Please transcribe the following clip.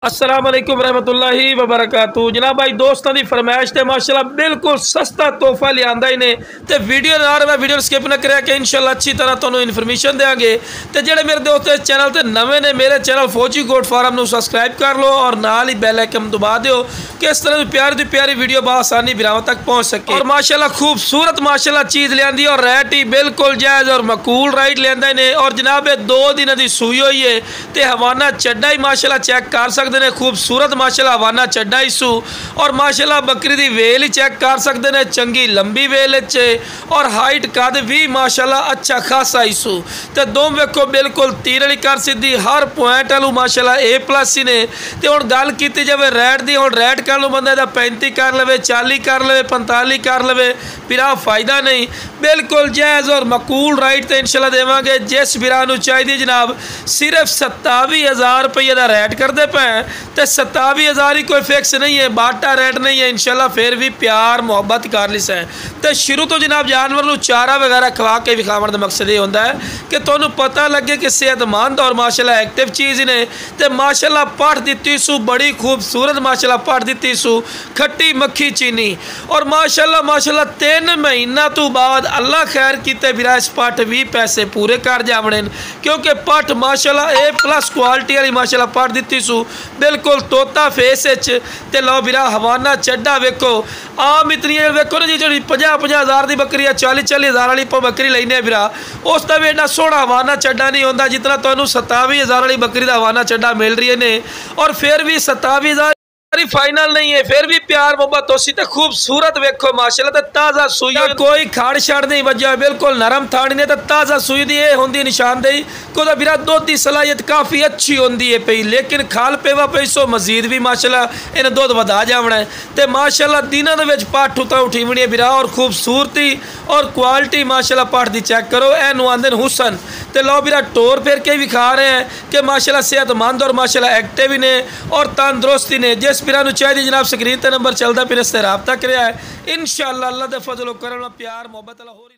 अस्सलाम वालेकुम रहमतुल्लाहि व बरकातहू। जनाब भाई दोस्तों की फरमाइश से माशाल्लाह बिल्कुल सस्ता तोहफा लिया ही ने तो वीडियो ना मैं वीडियो स्किप ना करा कि इंशाल्लाह अच्छी तरह तुहानू इन्फॉर्मेशन देंगे। तो जेडे मेरे दोस्त इस चैनल पर नवे ने मेरे चैनल फौजी गोट फार्म को सबसक्राइब कर लो और नाल ही बैल आइकन दबा दो कि इस तरह की प्यारी वीडियो बआसानी बिरावां तक पहुँच सके। और माशाल्लाह खूबसूरत माशाल्लाह चीज़ लिया और रेट ही बिल्कुल जायज़ और मकूल राइट लिया ने। और जनाब 2 दिन की सूई हुई है तो हवाना चड्डा ही माशाल्लाह चेक कर सकते ने। खूबसूरत माशाल्लाह हवाना चड्डा इसू और माशाल्लाह बकरी दी वेल ही चेक कर सकते हैं, चंगी लंबी वेल और हाइट कद भी माशाल्लाह अच्छा खासा इसू। तो दो वेखो बिल्कुल तीर वाली कर सीधी हर पॉइंट वालू माशाल्लाह A+ ही ने। तो हुण गल की जाए रेट की, हुण रेट कर लो बंदा 35 कर लवे, 40 कर लवे, 45 कर लवे, बिरा फायदा नहीं। बिल्कुल जायज़ और मकूल राइट तो इंशाल्लाह देवांगे। जिस बिरा नूं चाहिए जनाब सिर्फ 27,000 रुपये का रेट करते पे तो 27,000 ही कोई फिक्स नहीं है, बाटा रेट नहीं है इंशाल्लाह। फिर भी प्यार मुहब्बत कर ली सै तो शुरू तो जनाब जानवर को चारा वगैरह खवा के विखावन का मकसद ये होता है कि तुहानू पता लगे कि सेहतमंद और माशाल्लाह एक्टिव चीज़ ने। तो माशाल्लाह पठ दी सू बड़ी खूबसूरत माशाल्लाह पठ दी सू खट्टी मक्खी चीनी और माशाल्लाह 3 महीना तो बाद अल्लाह खैर किते बिरा इस पठ भी पैसे पूरे कर जावने क्योंकि पठ माशाल्लाह A+ क्वालिटी वाली माशाल्लाह पठ दी सू बिल्कुल तोता फेस ते लो बिरा हवाना चड्डा वेखो। आम इतनी वेखो ना जी जी 50,000 की बकरी 40,000 वाली बकरी लेने बिरा उसका भी एडा सोहना हवाना चड्डा नहीं होता जितना तुहानू 27,000 वाली बकरी का हवाना चड्डा मिल रही है। और फिर भी 27,000 फाइनल नहीं है, फिर भी प्यार मोहब्बत हो सी तो खूबसूरत वेखो माशाल्लाह। तो ताज़ा सूई कोई खाड़ छाड़ नहीं बजा, बिल्कुल नरम थानी ने। तो ताज़ा सूई दी होंगी निशानदेही को बिरा दुध की सलाहियत काफ़ी अच्छी होंगी है पई, लेकिन खाल पेवा पई सो मजीद भी माशाल्लाह इन्हें दुध वधा जावना है। तो माशाल्लाह दिनों के पठ उता उठीवनी है बिरा और खूबसूरती और क्वालिटी माशाल्लाह पठ की चेक करो। एनू आंदे हुसन तो लो बिरा टोर फिर के भी खा रहे हैं कि माशाल्लाह सेहतमंद और माशाल्लाह एक्टिव ही ने और तंदुरुस्ती ने। जिस बिरा चाहिए जनाब स्क्रीन पर नंबर चलता फिर इससे रबता कर इंशाअल्लाह अल्लाह दे फजल करम प्यार मोहब्बत हो।